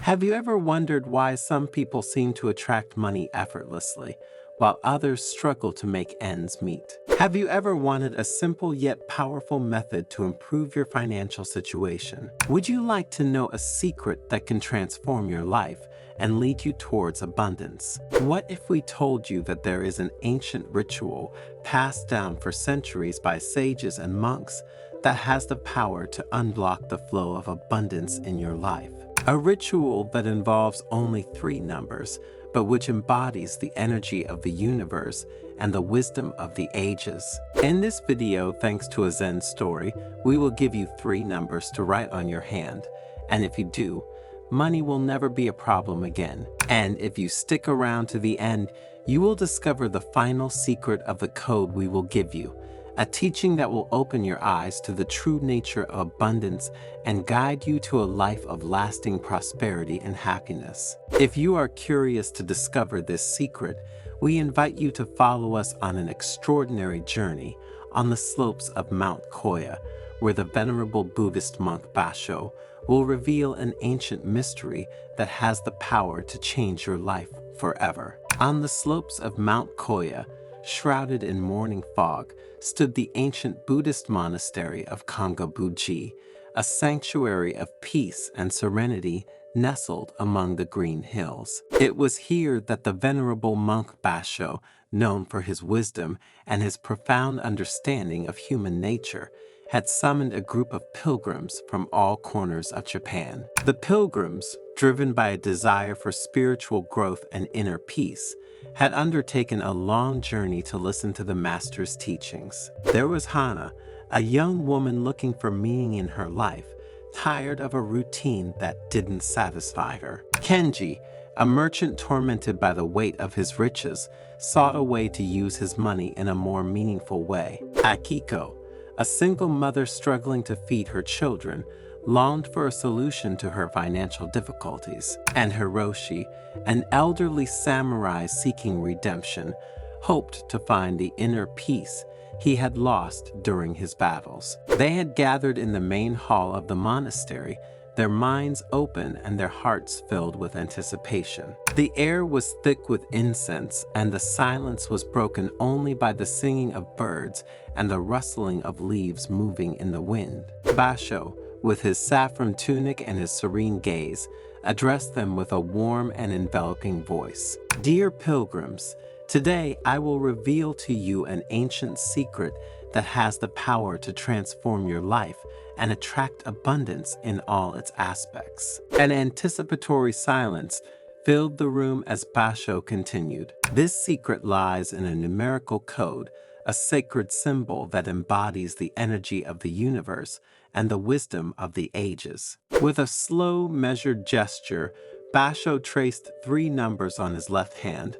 Have you ever wondered why some people seem to attract money effortlessly, while others struggle to make ends meet? Have you ever wanted a simple yet powerful method to improve your financial situation? Would you like to know a secret that can transform your life and lead you towards abundance? What if we told you that there is an ancient ritual passed down for centuries by sages and monks that has the power to unblock the flow of abundance in your life? A ritual that involves only 3 numbers, but which embodies the energy of the universe and the wisdom of the ages. In this video, thanks to a Zen story, we will give you 3 numbers to write on your hand. And if you do, money will never be a problem again. And if you stick around to the end, you will discover the final secret of the code we will give you. A teaching that will open your eyes to the true nature of abundance and guide you to a life of lasting prosperity and happiness. If you are curious to discover this secret, we invite you to follow us on an extraordinary journey on the slopes of Mount Koya, where the venerable Buddhist monk Basho will reveal an ancient mystery that has the power to change your life forever. On the slopes of Mount Koya, shrouded in morning fog, stood the ancient Buddhist monastery of Kangabuji, a sanctuary of peace and serenity nestled among the green hills. It was here that the venerable monk Basho, known for his wisdom and his profound understanding of human nature, had summoned a group of pilgrims from all corners of Japan. The pilgrims, driven by a desire for spiritual growth and inner peace, had undertaken a long journey to listen to the master's teachings. There was Hana, a young woman looking for meaning in her life, tired of a routine that didn't satisfy her. Kenji, a merchant tormented by the weight of his riches, sought a way to use his money in a more meaningful way. Akiko, a single mother struggling to feed her children, longed for a solution to her financial difficulties. And Hiroshi, an elderly samurai seeking redemption, hoped to find the inner peace he had lost during his battles. They had gathered in the main hall of the monastery, their minds open and their hearts filled with anticipation. The air was thick with incense, and the silence was broken only by the singing of birds and the rustling of leaves moving in the wind. Basho, with his saffron tunic and his serene gaze, addressed them with a warm and enveloping voice. Dear pilgrims, today I will reveal to you an ancient secret that has the power to transform your life and attract abundance in all its aspects. An anticipatory silence filled the room as Basho continued. This secret lies in a numerical code, a sacred symbol that embodies the energy of the universe and the wisdom of the ages. With a slow, measured gesture, Basho traced 3 numbers on his left hand,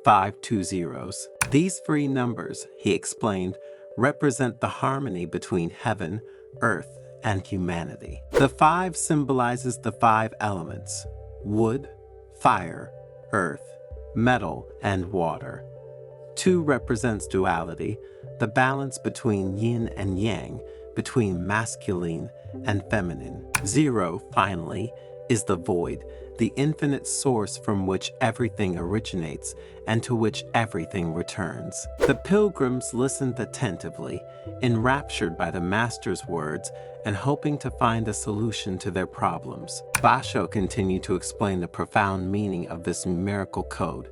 5 2 zeros. These 3 numbers, he explained, represent the harmony between heaven, earth, and humanity. The 5 symbolizes the 5 elements: wood, fire, earth, metal, and water. 2 represents duality, the balance between yin and yang, between masculine and feminine. 0, finally, is the void, the infinite source from which everything originates and to which everything returns. The pilgrims listened attentively, enraptured by the master's words and hoping to find a solution to their problems. Basho continued to explain the profound meaning of this numerical code.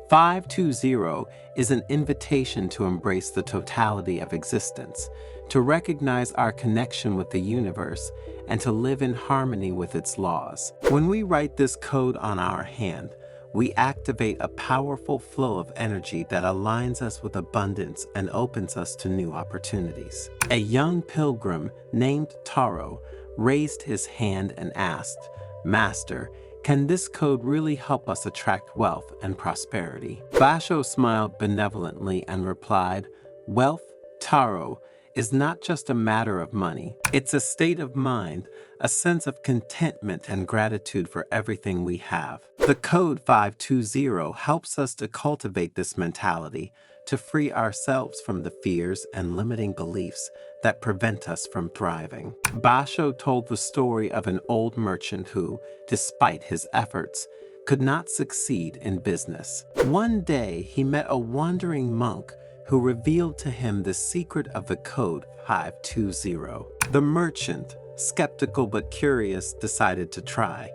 520 is an invitation to embrace the totality of existence, to recognize our connection with the universe, and to live in harmony with its laws. When we write this code on our hand, we activate a powerful flow of energy that aligns us with abundance and opens us to new opportunities. A young pilgrim named Taro raised his hand and asked, "Master, can this code really help us attract wealth and prosperity?" Basho smiled benevolently and replied, "Wealth, Taro, is not just a matter of money. It's a state of mind, a sense of contentment and gratitude for everything we have." The code 520 helps us to cultivate this mentality, to free ourselves from the fears and limiting beliefs that prevent us from thriving. Basho told the story of an old merchant who, despite his efforts, could not succeed in business. One day, he met a wandering monk who revealed to him the secret of the code 520. The merchant, skeptical but curious, decided to try.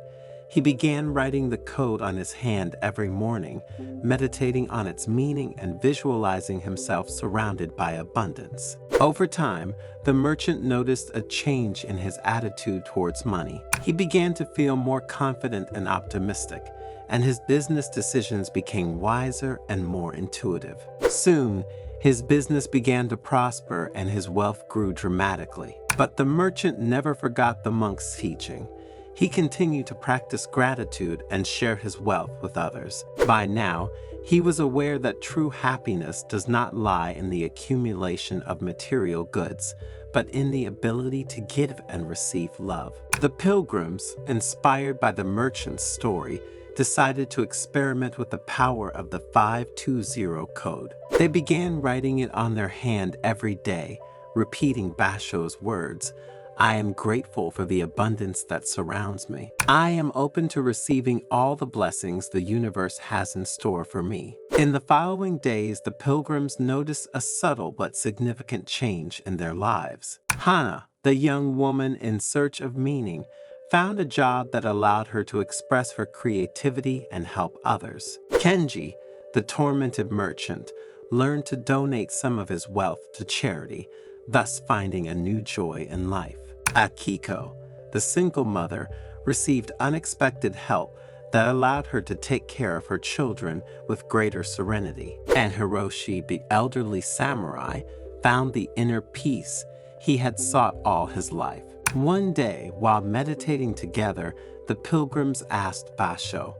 He began writing the code on his hand every morning, meditating on its meaning and visualizing himself surrounded by abundance. Over time, the merchant noticed a change in his attitude towards money. He began to feel more confident and optimistic, and his business decisions became wiser and more intuitive. Soon, his business began to prosper and his wealth grew dramatically. But the merchant never forgot the monk's teaching. He continued to practice gratitude and share his wealth with others. By now, he was aware that true happiness does not lie in the accumulation of material goods, but in the ability to give and receive love. The pilgrims, inspired by the merchant's story, decided to experiment with the power of the 520 code. They began writing it on their hand every day, repeating Basho's words. I am grateful for the abundance that surrounds me. I am open to receiving all the blessings the universe has in store for me. In the following days, the pilgrims noticed a subtle but significant change in their lives. Hana, the young woman in search of meaning, found a job that allowed her to express her creativity and help others. Kenji, the tormented merchant, learned to donate some of his wealth to charity, thus finding a new joy in life. Akiko, the single mother, received unexpected help that allowed her to take care of her children with greater serenity. And Hiroshi, the elderly samurai, found the inner peace he had sought all his life. One day, while meditating together, the pilgrims asked Basho,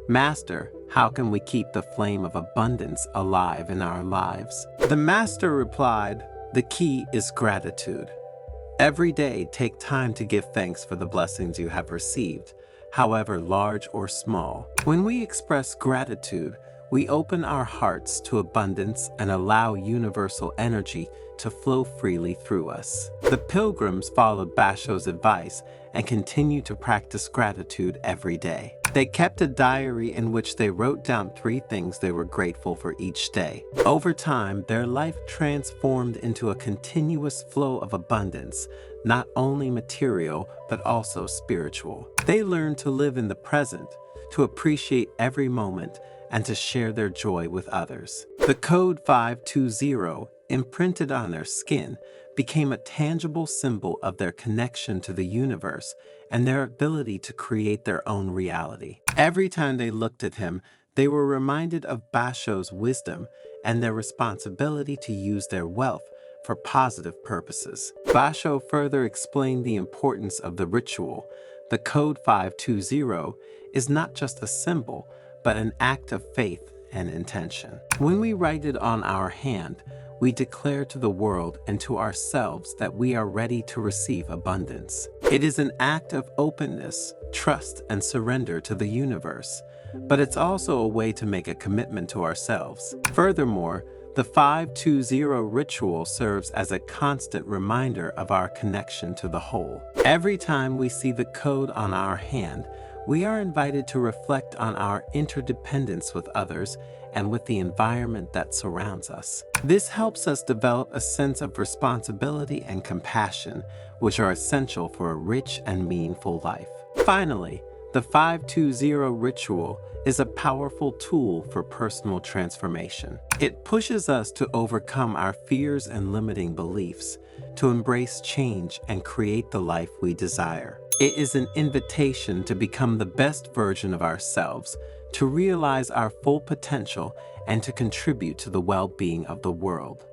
Master, how can we keep the flame of abundance alive in our lives? The master replied, the key is gratitude. Every day, take time to give thanks for the blessings you have received, however large or small. When we express gratitude, we open our hearts to abundance and allow universal energy to flow freely through us. The pilgrims followed Basho's advice and continued to practice gratitude every day. They kept a diary in which they wrote down 3 things they were grateful for each day. Over time, their life transformed into a continuous flow of abundance, not only material, but also spiritual. They learned to live in the present, to appreciate every moment, and to share their joy with others. The code 520, imprinted on their skin, became a tangible symbol of their connection to the universe and their ability to create their own reality. Every time they looked at him, they were reminded of Basho's wisdom and their responsibility to use their wealth for positive purposes. Basho further explained the importance of the ritual. The code 520 is not just a symbol, but an act of faith and intention. When we write it on our hand, we declare to the world and to ourselves that we are ready to receive abundance. It is an act of openness, trust, and surrender to the universe, but it's also a way to make a commitment to ourselves. Furthermore, the 520 ritual serves as a constant reminder of our connection to the whole. Every time we see the code on our hand, we are invited to reflect on our interdependence with others and with the environment that surrounds us. This helps us develop a sense of responsibility and compassion, which are essential for a rich and meaningful life. Finally, the 520 ritual is a powerful tool for personal transformation. It pushes us to overcome our fears and limiting beliefs, to embrace change and create the life we desire. It is an invitation to become the best version of ourselves, to realize our full potential, and to contribute to the well-being of the world.